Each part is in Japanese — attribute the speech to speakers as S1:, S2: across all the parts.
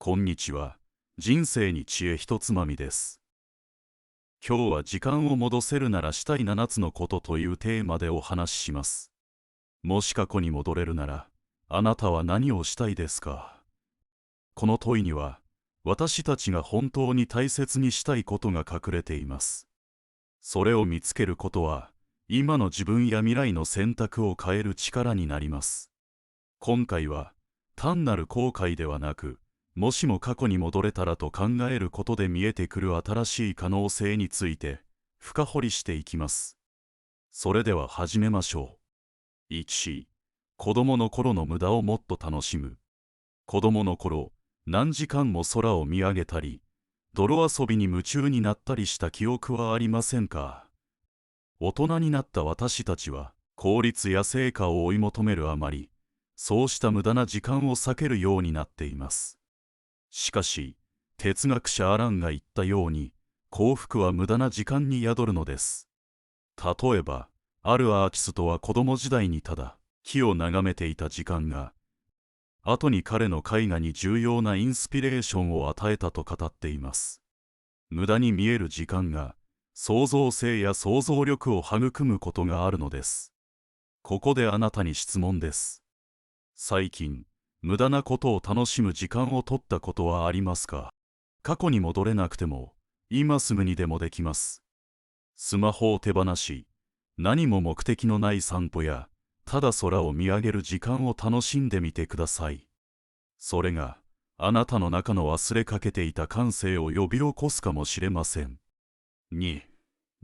S1: こんにちは。人生に知恵ひとつまみです。今日は時間を戻せるならしたい7つのことというテーマでお話しします。もし過去に戻れるなら、あなたは何をしたいですか？この問いには、私たちが本当に大切にしたいことが隠れています。それを見つけることは、今の自分や未来の選択を変える力になります。今回は、単なる後悔ではなく、もしも過去に戻れたらと考えることで見えてくる新しい可能性について深掘りしていきます。それでは始めましょう。1、子供の頃の無駄をもっと楽しむ。子供の頃、何時間も空を見上げたり、泥遊びに夢中になったりした記憶はありませんか？大人になった私たちは、効率や成果を追い求めるあまり、そうした無駄な時間を避けるようになっています。しかし、哲学者アランが言ったように、幸福は無駄な時間に宿るのです。例えば、あるアーティストは子供時代にただ木を眺めていた時間が、後に彼の絵画に重要なインスピレーションを与えたと語っています。無駄に見える時間が、創造性や想像力を育むことがあるのです。ここであなたに質問です。最近、無駄なことを楽しむ時間を取ったことはありますか？過去に戻れなくても、今すぐにでもできます。スマホを手放し、何も目的のない散歩や、ただ空を見上げる時間を楽しんでみてください。それが、あなたの中の忘れかけていた感性を呼び起こすかもしれません。2、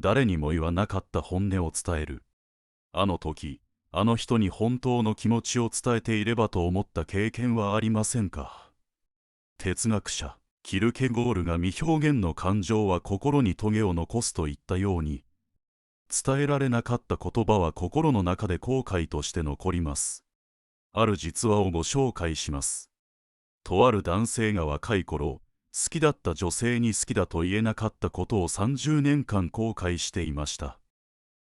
S1: 誰にも言わなかった本音を伝える。あの時、あの人に本当の気持ちを伝えていればと思った経験はありませんか？哲学者、キルケゴールが未表現の感情は心にトゲを残すと言ったように、伝えられなかった言葉は心の中で後悔として残ります。ある実話をご紹介します。とある男性が若い頃、好きだった女性に好きだと言えなかったことを30年間後悔していました。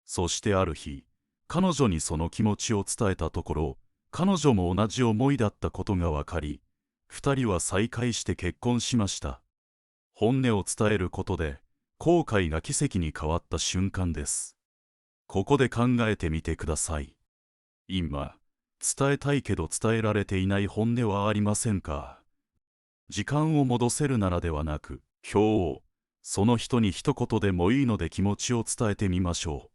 S1: そしてある日、彼女にその気持ちを伝えたところ、彼女も同じ思いだったことが分かり、二人は再会して結婚しました。本音を伝えることで、後悔が奇跡に変わった瞬間です。ここで考えてみてください。今、伝えたいけど伝えられていない本音はありませんか？時間を戻せるならではなく、今日、その人に一言でもいいので気持ちを伝えてみましょ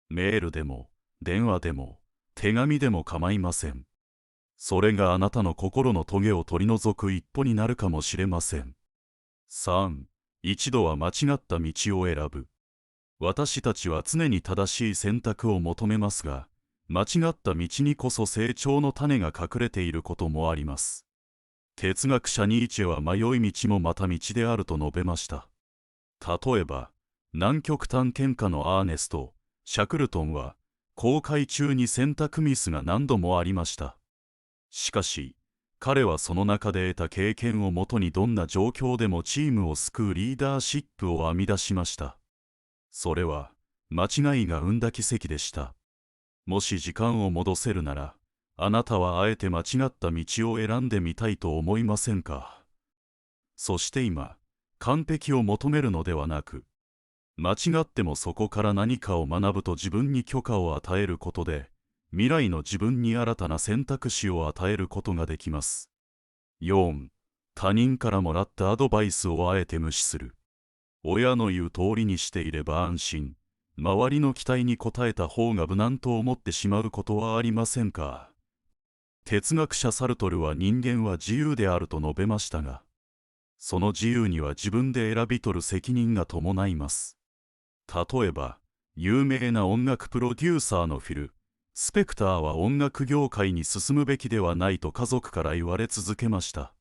S1: う。メールでも、電話でも、手紙でも構いません。それがあなたの心のトゲを取り除く一歩になるかもしれません。3、一度は間違った道を選ぶ。私たちは常に正しい選択を求めますが、間違った道にこそ成長の種が隠れていることもあります。哲学者ニーチェは迷い道もまた道であると述べました。例えば、南極探検家のアーネスト・シャクルトンは、航海中に選択ミスが何度もありました。しかし、彼はその中で得た経験をもとにどんな状況でもチームを救うリーダーシップを編み出しました。それは、間違いが生んだ奇跡でした。もし時間を戻せるなら、あなたはあえて間違った道を選んでみたいと思いませんか？そして今、完璧を求めるのではなく、間違ってもそこから何かを学ぶと自分に許可を与えることで、未来の自分に新たな選択肢を与えることができます。4、他人からもらったアドバイスをあえて無視する。親の言う通りにしていれば安心、周りの期待に応えた方が無難と思ってしまうことはありませんか？哲学者サルトルは人間は自由であると述べましたが、その自由には自分で選び取る責任が伴います。例えば、有名な音楽プロデューサーのフィル・スペクターは音楽業界に進むべきではないと家族から言われ続けました。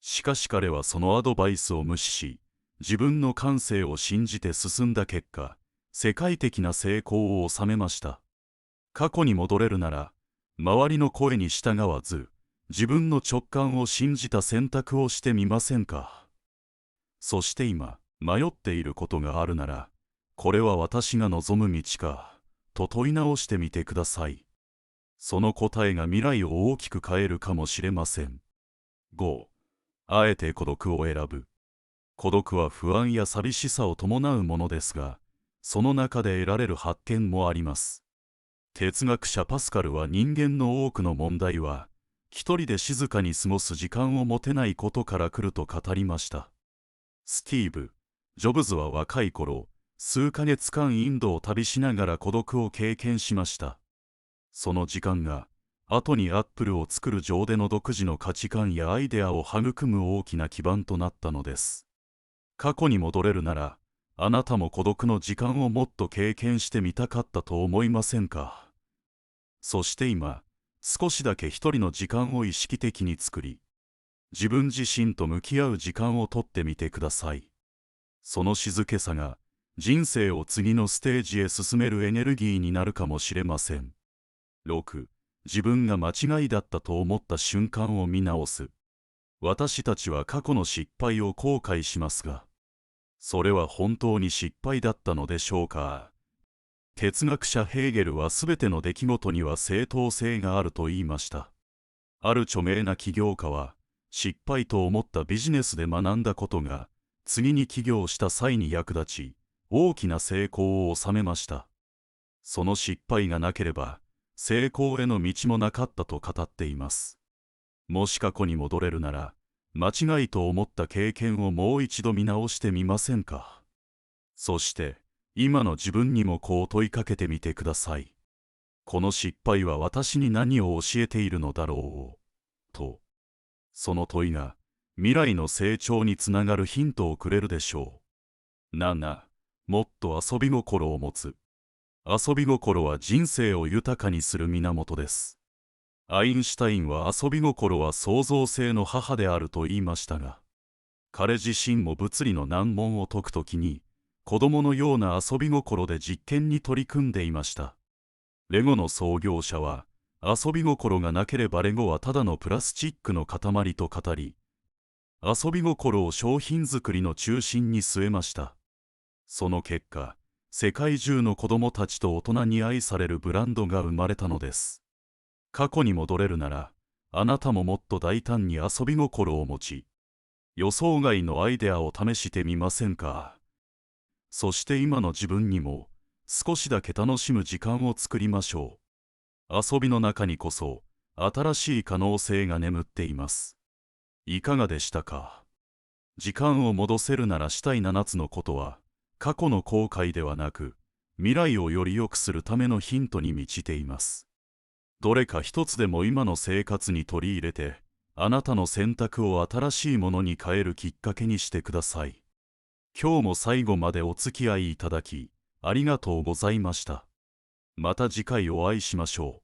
S1: しかし彼はそのアドバイスを無視し、自分の感性を信じて進んだ結果、世界的な成功を収めました。過去に戻れるなら、周りの声に従わず、自分の直感を信じた選択をしてみませんか？そして今、迷っていることがあるなら、これは私が望む道か、と問い直してみてください。その答えが未来を大きく変えるかもしれません。5、あえて孤独を選ぶ。孤独は不安や寂しさを伴うものですが、その中で得られる発見もあります。哲学者パスカルは人間の多くの問題は、一人で静かに過ごす時間を持てないことから来ると語りました。スティーブ・ジョブズは若い頃、数ヶ月間インドを旅しながら孤独を経験しました。その時間が、後にアップルを作る上での独自の価値観やアイデアを育む大きな基盤となったのです。過去に戻れるなら、あなたも孤独の時間をもっと経験してみたかったと思いませんか。そして今、少しだけ一人の時間を意識的に作り、自分自身と向き合う時間をとってみてください。その静けさが、人生を次のステージへ進めるエネルギーになるかもしれません。6. 自分が間違いだったと思った瞬間を見直す。私たちは過去の失敗を後悔しますが、それは本当に失敗だったのでしょうか。哲学者ヘーゲルはすべての出来事には正当性があると言いました。ある著名な起業家は、失敗と思ったビジネスで学んだことが、次に起業した際に役立ち、大きな成功を収めました。その失敗がなければ、成功への道もなかったと語っています。もし過去に戻れるなら、間違いと思った経験をもう一度見直してみませんか。そして、今の自分にもこう問いかけてみてください。この失敗は私に何を教えているのだろうと。その問いが、未来の成長につながるヒントをくれるでしょう。7. もっと遊び心を持つ。遊び心は人生を豊かにする源です。アインシュタインは遊び心は創造性の母であると言いましたが、彼自身も物理の難問を解くときに、子供のような遊び心で実験に取り組んでいました。レゴの創業者は、遊び心がなければレゴはただのプラスチックの塊と語り、遊び心を商品作りの中心に据えました。その結果、世界中の子供たちと大人に愛されるブランドが生まれたのです。過去に戻れるなら、あなたももっと大胆に遊び心を持ち、予想外のアイデアを試してみませんか。そして今の自分にも、少しだけ楽しむ時間を作りましょう。遊びの中にこそ、新しい可能性が眠っています。いかがでしたか。時間を戻せるならしたい7つのことは、過去の後悔ではなく、未来をより良くするためのヒントに満ちています。どれか一つでも今の生活に取り入れて、あなたの選択を新しいものに変えるきっかけにしてください。今日も最後までお付き合いいただき、ありがとうございました。また次回お会いしましょう。